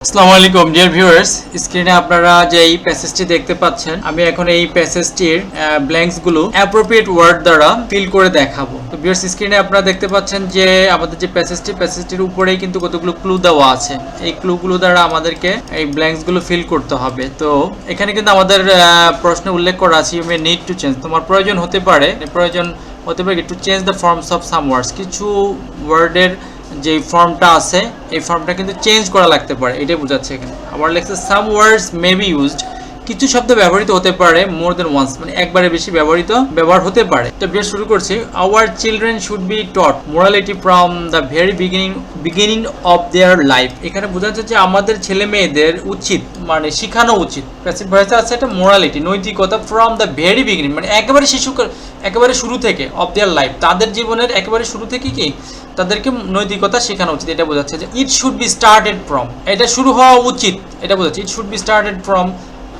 আসসালামু আলাইকুম dear viewers, স্ক্রিনে আপনারা যে এই প্যাসেজটি দেখতে পাচ্ছেন, আমি এখন এই প্যাসেজটির ব্ল্যাঙ্কস গুলো অ্যাপ্রোপ্রিয়েট ওয়ার্ড দ্বারা ফিল করে দেখাবো। তো ভিউয়ার্স, স্ক্রিনে আপনারা দেখতে পাচ্ছেন যে আমাদের যে প্যাসেজটির উপরেই কিন্তু কতগুলো ক্লু দেওয়া আছে। এই ক্লুগুলো দ্বারা আমাদেরকে এই ব্ল্যাঙ্কস গুলো ফিল করতে হবে। তো এখানে কিন্তু আমাদের প্রশ্নে উল্লেখ করা আছে you may need to change, তোমার প্রয়োজন হতে পারে to change the forms of some words, কিছু ওয়ার্ডের যে ফর্মটা আছে এই ফর্মটা কিন্তু চেঞ্জ করা লাগতে পারে, এটাই বোঝাচ্ছে এখানে। আবার লেখছে সাম ওয়ার্ডস মে বি ইউজড, কিছু শব্দ ব্যবহৃত হতে পারে মোর দেন ওয়ান্স, মানে একবারে বেশি ব্যবহার হতে পারে। তো বেশ শুরু করছি। Our children should be taught morality from the very beginning of their life. এখানে বোঝা যাচ্ছে যে আমাদের ছেলে মেয়েদের উচিত, মানে শেখানো উচিত। প্যাসিভ ভয়েসে আছে এটা মোরালিটি, নৈতিকতা, ফ্রম দ্য ভেরি বিগিনিং, মানে একেবারে শুরু থেকে, অফ দেয়ার লাইফ, তাদের জীবনের একেবারে শুরু থেকে কি তাদেরকে নৈতিকতা শেখানো উচিত। এটা বোঝাচ্ছে যে it should be started from, এটা শুরু হওয়া উচিত, এটা বোঝাচ্ছে it should be started from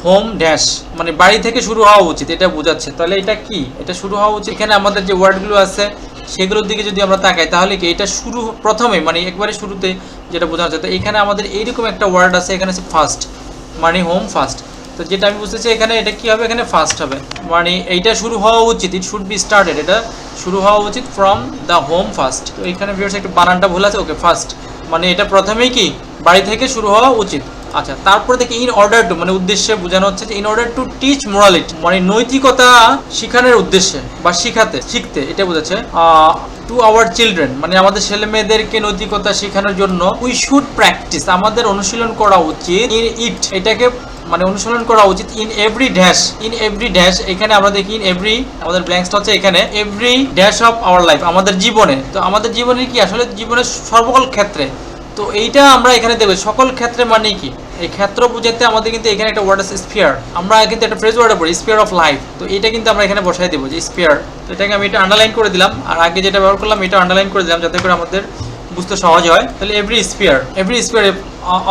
home dash, মানে বাড়ি থেকে শুরু হওয়া উচিত, এটা বোঝাচ্ছে। তাহলে এটা কি, এটা শুরু হওয়া উচিত। এখানে আমাদের যে ওয়ার্ডগুলো আছে সেগুলোর দিকে যদি আমরা তাকাই তাহলে কি এটা শুরু প্রথমে, মানে একবারে শুরুতে যেটা বোঝা যাচ্ছে। তো এখানে আমাদের এইরকম একটা ওয়ার্ড আছে, এখানে আছে ফার্স্ট, মানে হোম ফার্স্ট। তো যেটা আমি বুঝতেছি এখানে এটা কি হবে, এখানে ফার্স্ট হবে, মানে এইটা শুরু হওয়া উচিত, ইট শুড বি স্টার্টেড, এটা শুরু হওয়া উচিত ফ্রম দ্য হোম ফার্স্ট। তো এখানে ভিউয়ার্স একটু বানানটা ভুল আছে, ওকে ফার্স্ট, মানে এটা প্রথমেই কি বাড়ি থেকে শুরু হওয়া উচিত। আচ্ছা, তারপরে দেখি ইন অর্ডার টু, মানে উদ্দেশ্যে বোঝানো হচ্ছে যে in order to teach morality, মানে নৈতিকতা শিখানোর উদ্দেশ্যে বা শিখতে, এটা বোঝাচ্ছে। টু আওয়ার চিলড্রেন, মানে আমাদের ছেলে মেয়েদেরকে নৈতিকতা শেখানোর জন্য উই শুড প্র্যাকটিস, আমাদের অনুশীলন করা উচিত। এটাকে মানে অনুসরণ করা উচিত ইন এভরি ড্যাশ, এখানে আমরা দেখি ইন এভরি, আমাদের ব্ল্যাঙ্কসটা হচ্ছে এখানে every dash of our life, আমাদের জীবনে। তো আমাদের জীবনে কি আসলে জীবনের সর্বকল ক্ষেত্রে, তো এইটা আমরা এখানে দেখব সকল ক্ষেত্রে মানে কি, এই ক্ষেত্র বুঝাতে আমাদের কিন্তু এখানে একটা ওয়ার্ড আছে স্পিয়ার, আমরা কিন্তু একটা ফ্রেজ ওয়ার্ডে পড়ি স্পিয়ার অফ লাইফ। তো এটা কিন্তু আমরা এখানে বসাই দেবো যে স্পিয়ার। তো এটাকে আমি এটা আন্ডারলাইন করে দিলাম, আর আগে যেটা ব্যবহার করলাম এটা আন্ডারলাইন করে দিলাম যাতে করে আমাদের বুঝতে সহজ হয়। তাহলে every spear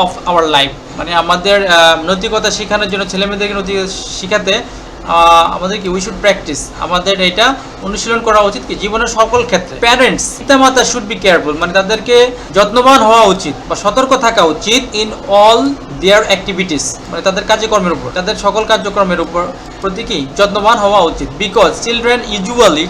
of our life, মানে আমাদের নৈতিকতা শেখানোর জন্য, ছেলে মেয়েদেরকে নৈতিকতা শেখাতে আমাদের কি উই শুড প্র্যাকটিস, আমাদের এটা অনুশীলন করা উচিত কি জীবনের সকল ক্ষেত্রে। প্যারেন্টস, পিতামাতা শুড বি কেয়ারফুল, মানে তাদেরকে যত্নবান হওয়া উচিত বা সতর্ক থাকা উচিত ইন অল দেয়ার অ্যাক্টিভিটিস, মানে তাদের কার্যক্রমের উপর, তাদের সকল কার্যক্রমের উপর প্রতি কি যত্নবান হওয়া উচিত। বিকজ চিলড্রেন ইউজুয়ালি,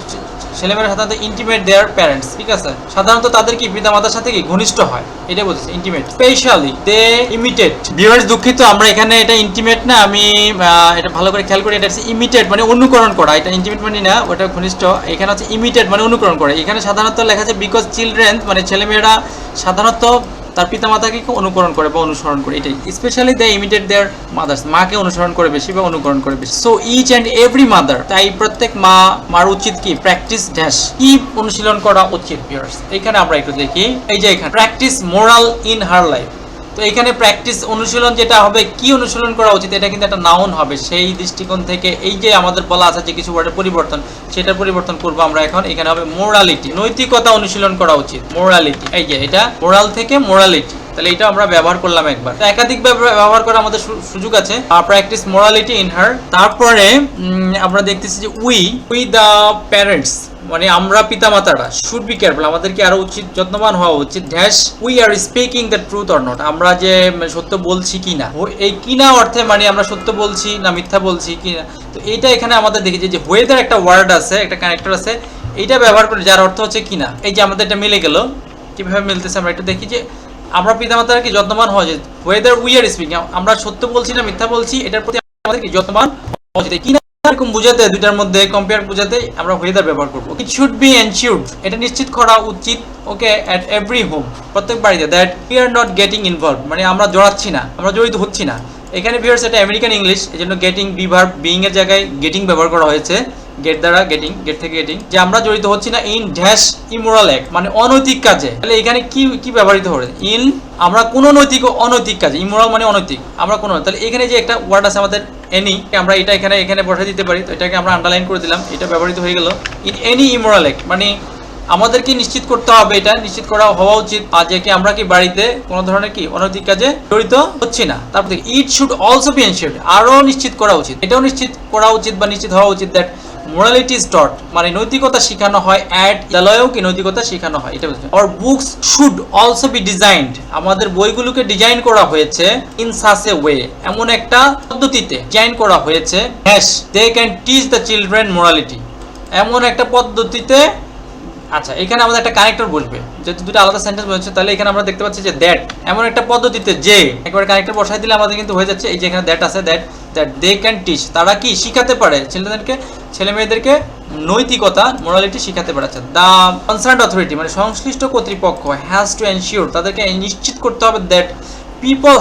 ছেলেমেয়েরা সাধারণত ইন্টিমেট দেয়ার প্যারেন্টস, ঠিক আছে, সাধারণত তাদের কি পিতা মাতার সাথে কি ঘনিষ্ঠ হয়, এটা বলছে intimate. Specially they imitate, viewers দুঃখিত, আমরা এখানে এটা ইন্টিমেট না, আমি এটা ভালো করে খেয়াল করি, এটা হচ্ছে ইমিটেট মানে অনুকরণ করা, এটা ইন্টিমেট মানে না, ওটা ঘনিষ্ঠ। এখানে হচ্ছে ইমিটেট মানে অনুকরণ করে। এখানে সাধারণত লেখা আছে বিকজ চিলড্রেন, মানে ছেলেমেয়েরা সাধারণত তার পিতামাতাকে অনুকরণ করে বা অনুসরণ করে, এটাই। Specially they imitate their mothers, মাকে অনুসরণ করে বেশি বা অনুকরণ করে বেশি। So each and every mother, তাই প্রত্যেক মার উচিত কি প্র্যাকটিস ড্যাশ, কি অনুশীলন করা উচিত। ভিউয়ার্স এখানে আমরা একটু দেখি, এই যে এখানে practice moral in her life. তো এখানে প্র্যাকটিস অনুশীলন যেটা হবে, কি অনুশীলন করা উচিত, এটা কিন্তু একটা নাউন হবে। সেই দৃষ্টিকোণ থেকে এই যে আমাদের বলা আছে যে কিছু ওয়ার্ডের পরিবর্তন, সেটার পরিবর্তন করবো আমরা এখন। এখানে হবে মোরালিটি, নৈতিকতা অনুশীলন করা উচিত, মোরালিটি। এই যে এটা মোরাল থেকে মোরালিটি, তাহলে এটা আমরা ব্যবহার করলাম একবার, একাধিক ব্যবহার করা আমাদের সুযোগ আছে। Practice morality in her. তারপরে আমরা দেখতেছি যে উই দ্য প্যারেন্টস, মানে আমরা পিতামাতারা শুড বি কেয়ারফুল, আমাদেরকে আরো উচিত যত্নবান হওয়া উচিত dash we are speaking the truth or not, আমরা যে সত্য বলছি কিনা, এই কিনা অর্থে মানে আমরা সত্য বলছি না মিথ্যা বলছি কিনা। তো এইটা এখানে আমাদের দেখেছি যে ওয়েদার একটা ওয়ার্ড আছে, একটা কানেক্টর আছে, এইটা ব্যবহার করে যার অর্থ হচ্ছে কিনা। এই যে আমাদের এটা মিলে গেল, কিভাবে মিলতেছে আমরা একটু দেখি। যে আমরা পিতামাতারা কি যত্নবান হওয়া উচিত, ওয়েদার উই আর স্পিকিং, আমরা সত্য বলছি না মিথ্যা বলছি, এটার প্রতি আমাদের কি যত্নবান হওয়া উচিত। কিনা এরকম বুঝাতে, দুইটার মধ্যে কম্পেয়ার বুঝাতে আমরা ওয়েদার ব্যবহার করবো। ইট শুড বি এনশিওরড, এটা নিশ্চিত করা উচিত, ওকে, এট এভরি হোম, প্রত্যেক বাড়িতে, that we are not getting involve, মানে আমরা জড়াচ্ছি না, আমরা জড়িত হচ্ছি না। এখানে ভিউয়ার্স এটা আমেরিকান ইংলিশ, এই জন্য গেটিং বি ভার্ব বিইং এর জায়গায় গেটিং ব্যবহার করা হয়েছে, গেট দ্বারা গেটিং, গেট থেকে গেটিং, যে আমরা জড়িত হচ্ছি না ইন ড্যাশ ইমোরাল অ্যাক্ট, মানে অনৈতিক কাজে। তাহলে এখানে কি ব্যবহৃত হবে, ইন আমরা কোনো নৈতিক ও অনৈতিক কাজে, ইমোরাল মানে অনৈতিক, আমরা কোনো, তাহলে এখানে যে একটা ওয়ার্ড আছে আমাদের এনি, আমরা এটা এখানে বসাই দিতে পারি। তো এটাকে আমরা আন্ডারলাইন করে দিলাম, এটা ব্যবহৃত হয়ে গেল ইন এনি ইমোরাল অ্যাক্ট, মানে আমাদেরকে নিশ্চিত করতে হবে, এটা নিশ্চিত করা হওয়া উচিত যে কি আমরা কি বাড়িতে কোনো ধরনের কি অনৈতিক কাজে জড়িত হচ্ছি না। তারপর ইট শুড অলসো বি এনশিওরড, আরো নিশ্চিত করা উচিত, এটাও নিশ্চিত করা উচিত বা নিশ্চিত হওয়া উচিত দ্যাট মোরালিটি ইজ টট, মানে নৈতিকতা শেখানো হয়, অ্যাট বিদ্যালয়েও কি নৈতিকতা শেখানো হয়, এটা বুঝবেন। আর books should also be designed, আমাদের বইগুলোকে ডিজাইন করা হয়েছে ইন সাচ এ ওয়ে, এমন একটা পদ্ধতিতে ডিজাইন করা হয়েছে as they can teach the children morality, এমন একটা পদ্ধতিতে। আচ্ছা, এখানে আমাদের একটা কানেক্টর বসবে, যেহেতু দুটো আলাদা সেন্টেন্স বলছে, তাহলে এখানে আমরা দেখতে পাচ্ছি যে দ্যাট, এমন একটা পদ্ধতিতে যে, একবার কানেক্টর বসাই দিলে আমাদের কিন্তু হয়ে যাচ্ছে। এই যে এখানে দ্যাট আছে, দ্যাট দে ক্যান টিচ, তারা কি শিখাতে পারে ছেলেদেরকে, ছেলে মেয়েদেরকে নৈতিকতা, মোরালিটি শিখাতে পারে। আচ্ছা, দ্য কনসার্নড অথরিটি মানে সংশ্লিষ্ট কর্তৃপক্ষ হ্যাজ টু এনশিওর, তাদেরকে নিশ্চিত করতে হবে that people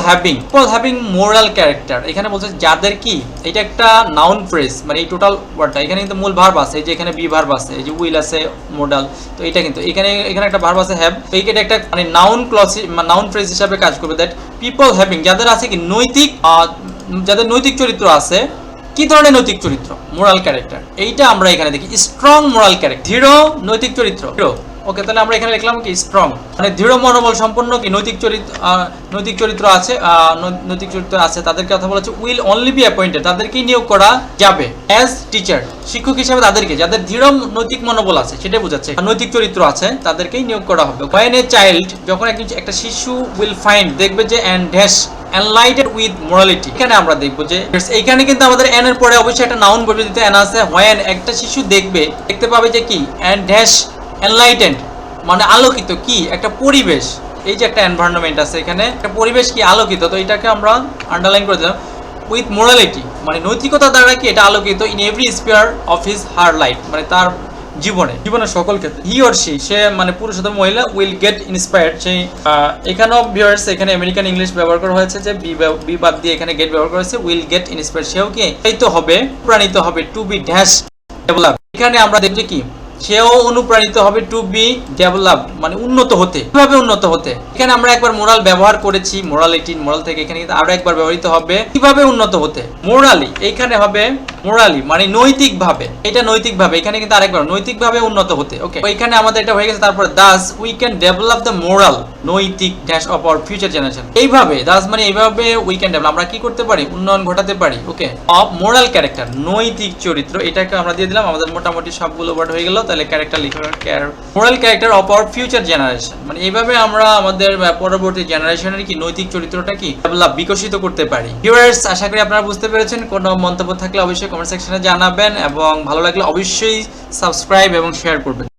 having moral character, এখানে বলছে যাদের কি, এটা একটা নাউন ফ্রেজ, মানে এই টোটাল ওয়ার্ডটা, এখানে কিন্তু মূল ভার্ব আছে, এই যে এখানে বি ভার্ব আছে, এই যে উইল আছে, মোডাল, তো এটা কিন্তু এখানে একটা ভার্ব আছে হ্যাভ, তো এইটা একটা মানে নাউন ক্লজ, নাউন ফ্রেজ হিসাবে কাজ করবে। দ্যাট পিপল হ্যাভিং, যাদের আছে কি নৈতিক, যাদের নৈতিক চরিত্র আছে। কি ধরনের নৈতিক চরিত্র? মোরাল ক্যারেক্টার, এইটা আমরা এখানে দেখি স্ট্রং মোরাল ক্যারেক্টার, দৃঢ় নৈতিক চরিত্র। ওকে, তাহলে আমরা এখানে লিখলাম কি স্ট্রং, মানে দৃঢ় মনোবল সম্পন্ন কি নৈতিক চরিত্র আছে, নৈতিক চরিত্র আছে, তাদেরকে কথা বলা হচ্ছে উইল অনলি বি অ্যাপয়েন্টেড, তাদেরকেই নিয়োগ করা যাবে অ্যাজ টিচার, শিক্ষক হিসেবে তাদেরকে, যাদের দৃঢ় নৈতিক মনোবল আছে সেটা বোঝাচ্ছে, নৈতিক চরিত্র আছে তাদেরকেই নিয়োগ করা হবে। when a child, যখন একটা শিশু উইল ফাইন্ড, দেখবে যে and dash enlightened with morality, এখানে আমরা দেখবো যে এইখানে কিন্তু আমাদের n এর পরে অবশ্যই একটা নাউন বসবে, দিতে n আছে। when একটা শিশু দেখতে পাবে যে কি and dash enlightened মানে আলোকিত, কি একটা পরিবেশ, এই যে একটা এনভায়রনমেন্ট আছে এখানে, একটা পরিবেশ কি আলোকিত, তো এটাকে আমরা আন্ডারলাইন করে দিলাম। উইথ মোরালিটি মানে নৈতিকতা দ্বারা কি এটা আলোকিত, in every spear of his her life, মানে তার জীবনের সকল ক্ষেত্রে। হি অর সে মানে পুরুষ অথবা মহিলা উইল গেট ইন্সপায়ার্ড, সেই এখানেও ভিউয়ার্স এখানে আমেরিকান ইংলিশ ব্যবহার করা হয়েছে, যে বি বাদ দিয়ে এখানে গেট ব্যবহার করা হয়েছে, উইল গেট ইন্সপায়ার্ড, সেও কি প্রাণিত হবে টু বি ড্যাশ ডেভেলপ, এখানে আমরা দেখছি কি সেও অনুপ্রাণিত হবে টু বি ডেভেলপ মানে উন্নত হতে। কিভাবে উন্নত হতে, এখানে আমরা একবার মোরাল ব্যবহার করেছি, মোরালিটি, মোরাল থেকে এখানে কিন্তু আরো একবার ব্যবহৃত হবে কিভাবে উন্নত হতে, মোরালি, এইখানে হবে মোরালি মানে নৈতিকভাবে, এটা নৈতিকভাবে, এখানে কিন্তু আরেকবার নৈতিকভাবে উন্নত হতে। ওকে, এখানে আমাদের এটা হয়ে গেছে। তারপর thus we can develop the moral নৈতিক dash of our future generation, এইভাবে দাস মানে এইভাবে উই ক্যান ডেভেলপ, আমরা কি করতে পারি, উন্নয়ন ঘটাতে পারি। ওকে, অফ মোরাল ক্যারেক্টার, নৈতিক চরিত্র, এটাকে আমরা দিয়ে দিলাম, আমাদের মোটামুটি সবগুলো ওয়ার্ড হয়ে গেল। তাহলে ক্যারেক্টার লিখে moral character of our future generation, মানে এইভাবে আমরা আমাদের পরবর্তী জেনারেশনের কি নৈতিক চরিত্রটা কি ডেভেলপ, বিকশিত করতে পারি। ভিউয়ার্স, আশা করি আপনারা বুঝতে পেরেছেন। কোনো মন্তব্য থাকলে অবশ্যই কমেন্ট সেকশনে জানাবেন, এবং ভালো লাগলে অবশ্যই সাবস্ক্রাইব এবং শেয়ার করবেন।